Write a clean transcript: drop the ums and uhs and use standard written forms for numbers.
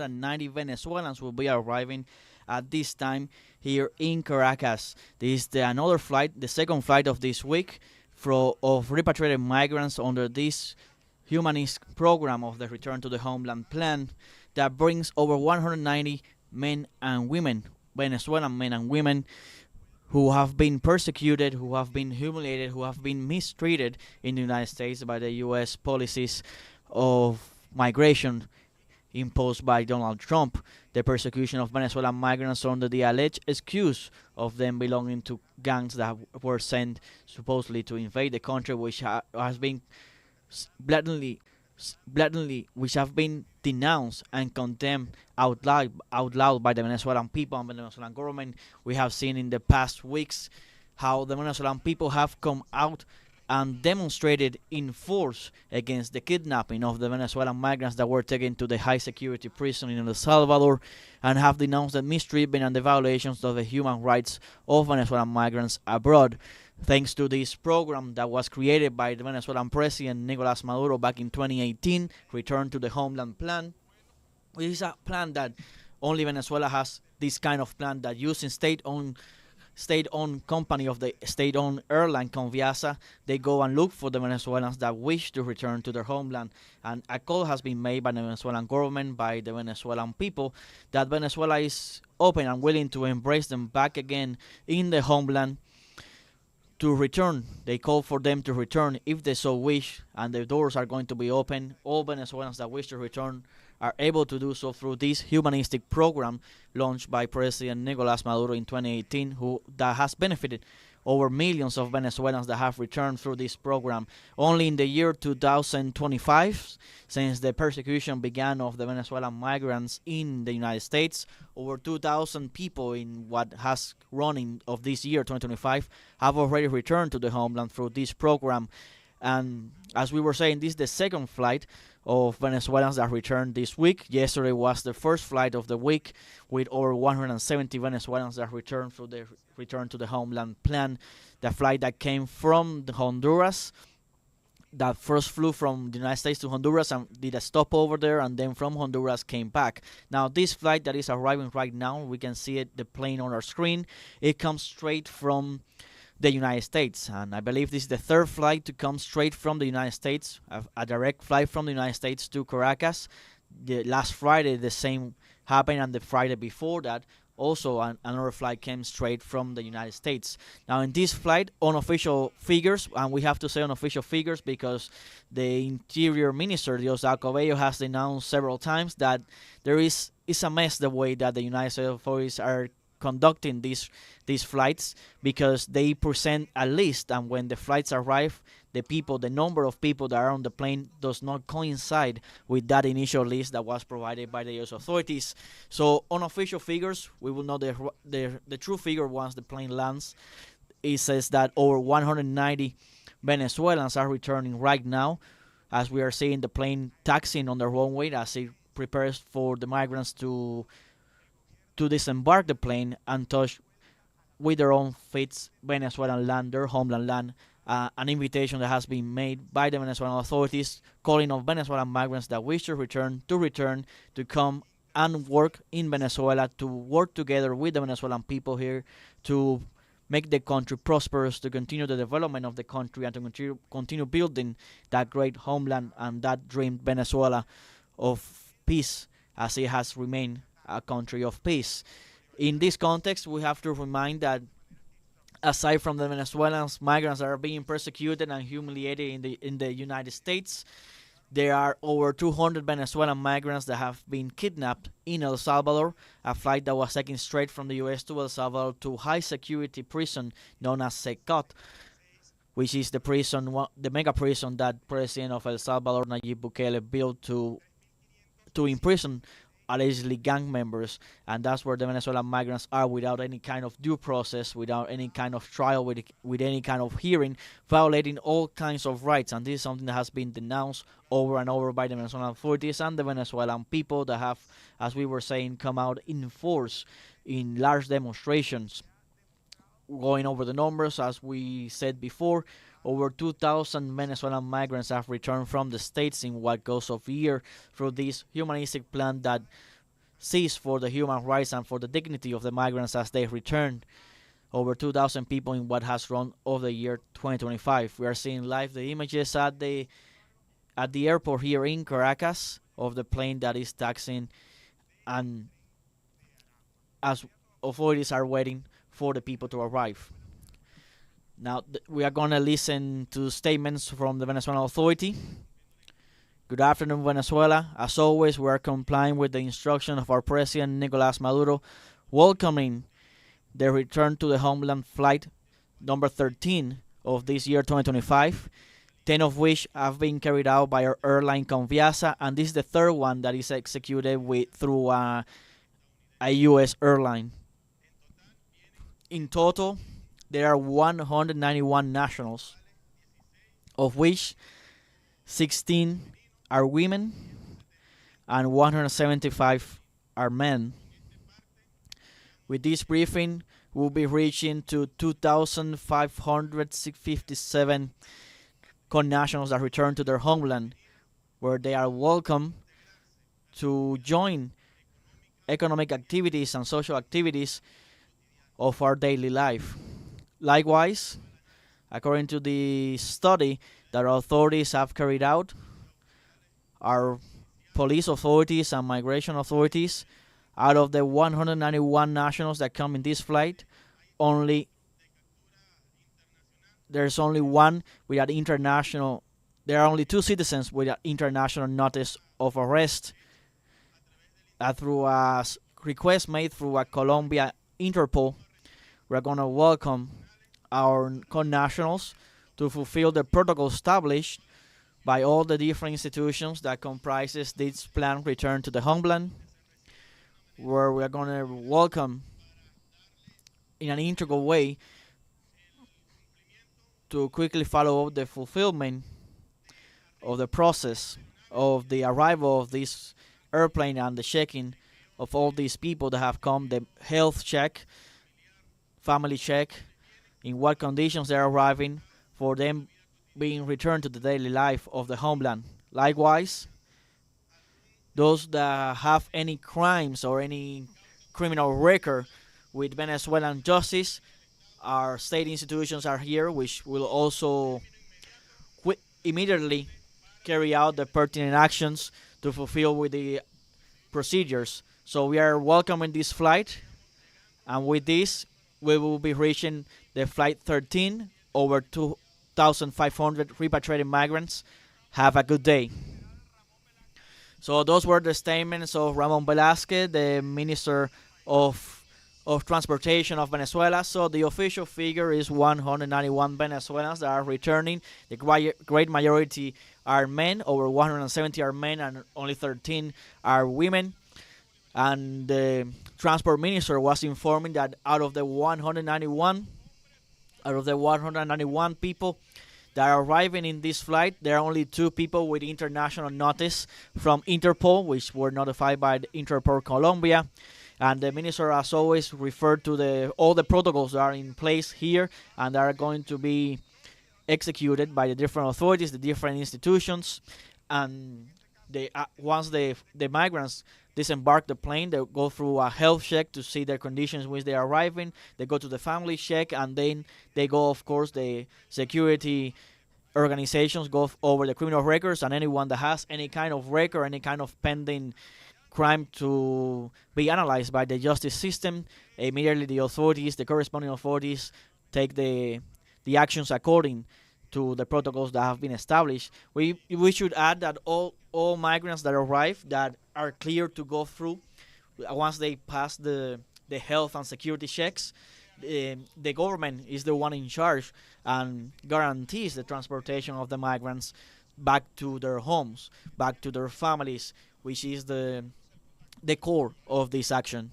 190 Venezuelans will be arriving at this time here in Caracas. This is another flight, the second flight of this week of repatriated migrants under this humanist program of the Return to the Homeland plan that brings over 190 men and women, Venezuelan men and women, who have been persecuted, who have been humiliated, who have been mistreated in the United States by the U.S. policies of migration imposed by Donald Trump, the persecution of Venezuelan migrants under the alleged excuse of them belonging to gangs that were sent supposedly to invade the country, which has been blatantly, which have been denounced and condemned out loud by the Venezuelan people and Venezuelan government. We have seen in the past weeks how the Venezuelan people have come out and demonstrated in force against the kidnapping of the Venezuelan migrants that were taken to the high security prison in El Salvador, and have denounced the mistreatment and the violations of the human rights of Venezuelan migrants abroad. Thanks to this program that was created by the Venezuelan president Nicolas Maduro back in 2018, Return to the Homeland plan, which is a plan that only Venezuela has, this kind of plan that using state-owned company of the state-owned airline Conviasa, they go and look for the Venezuelans that wish to return to their homeland. And a call has been made by the Venezuelan government, by the Venezuelan people, that Venezuela is open and willing to embrace them back again in the homeland to return. They call for them to return if they so wish, and the doors are going to be open. All Venezuelans that wish to return are able to do so through this humanistic program launched by President Nicolas Maduro in 2018, that has benefited over millions of Venezuelans that have returned through this program. Only in the year 2025, since the persecution began of the Venezuelan migrants in the United States, over 2,000 people in what has running of this year, 2025, have already returned to the homeland through this program. And as we were saying, this is the second flight of Venezuelans that returned this week. Yesterday was the first flight of the week, with over 170 Venezuelans that returned through the Return to the Homeland plan. The flight that came from Honduras, that first flew from the United States to Honduras and did a stop over there, and then from Honduras came back. Now this flight that is arriving right now, we can see it, the plane on our screen, it comes straight from the United States, and I believe this is the third flight to come straight from the United States, a direct flight from the United States to Caracas. The last Friday the same happened, and the Friday before that also another flight came straight from the United States. Now in this flight, unofficial figures, and we have to say unofficial figures because the Interior Minister Diosdado Cabello has announced several times that it's a mess the way that the United States authorities are conducting these flights, because they present a list, and when the flights arrive, the number of people that are on the plane does not coincide with that initial list that was provided by the U.S. authorities. So unofficial figures, we will know the true figure once the plane lands. It says that over 190 Venezuelans are returning right now, as we are seeing the plane taxiing on the runway as it prepares for the migrants to disembark the plane and touch with their own feet Venezuelan land, their homeland land. An invitation that has been made by the Venezuelan authorities, calling on Venezuelan migrants that wish to return, to come and work in Venezuela, to work together with the Venezuelan people here, to make the country prosperous, to continue the development of the country, and to continue building that great homeland and that dreamed Venezuela of peace, as it has remained a country of peace. In this context, we have to remind that aside from the Venezuelan migrants that are being persecuted and humiliated in the United States, there are over 200 Venezuelan migrants that have been kidnapped in El Salvador, a flight that was taken straight from the U.S. to El Salvador to high security prison known as Secot, which is the mega prison that President of El Salvador Nayib Bukele built to imprison allegedly gang members, and that's where the Venezuelan migrants are, without any kind of due process, without any kind of trial, with any kind of hearing, violating all kinds of rights. And this is something that has been denounced over and over by the Venezuelan authorities and the Venezuelan people that have, as we were saying, come out in force in large demonstrations. Going over the numbers, as we said before, over 2,000 Venezuelan migrants have returned from the States in what goes of year through this humanistic plan that seized for the human rights and for the dignity of the migrants as they return. Over 2,000 people in what has run of the year 2025. We are seeing live the images at the airport here in Caracas of the plane that is taxiing, and as authorities are waiting for the people to arrive. Now we are gonna listen to statements from the Venezuelan authority. Good afternoon, Venezuela. As always, we are complying with the instruction of our president Nicolas Maduro, welcoming the return to the Homeland flight number 13 of this year 2025, 10 of which have been carried out by our airline Conviasa, and this is the third one that is executed through a U.S. airline. In total, there are 191 nationals, of which 16 are women and 175 are men. With this briefing, we'll be reaching to 2,557 connationals that return to their homeland, where they are welcome to join economic activities and social activities of our daily life. Likewise, according to the study that our authorities have carried out, our police authorities and migration authorities, out of the 191 nationals that come in this flight, there's only one without international. There are only two citizens without international notice of arrest. Through a request made through a Colombia Interpol, we're gonna welcome our connationals to fulfill the protocol established by all the different institutions that comprises this plan return to the homeland, where we're going to welcome in an integral way to quickly follow up the fulfillment of the process of the arrival of this airplane and the checking of all these people that have come, the health check, family check, in what conditions they're arriving, for them being returned to the daily life of the homeland. Likewise, those that have any crimes or any criminal record with Venezuelan justice, our state institutions are here, which will also immediately carry out the pertinent actions to fulfill with the procedures. So we are welcoming this flight, and with this, we will be reaching the flight 13, over 2,500 repatriated migrants. Have a good day. So those were the statements of Ramon Velasquez, the Minister of Transportation of Venezuela. So the official figure is 191 Venezuelans that are returning. The great majority are men, over 170 are men, and only 13 are women. And the Transport Minister was informing that out of the 191 people that are arriving in this flight, there are only 2 people with international notice from Interpol, which were notified by the Interpol Colombia. And the minister, as always, referred to all the protocols that are in place here and that are going to be executed by the different authorities, the different institutions. And once the migrants disembark the plane, they go through a health check to see their conditions in which they are arriving. They go to the family check, and then they go, of course, the security organizations go over the criminal records, and anyone that has any kind of record, any kind of pending crime to be analyzed by the justice system, immediately the corresponding authorities, take the actions according to the protocols that have been established. We should add that all migrants that arrive that are clear to go through, once they pass the health and security checks, the government is the one in charge and guarantees the transportation of the migrants back to their homes, back to their families, which is the core of this action.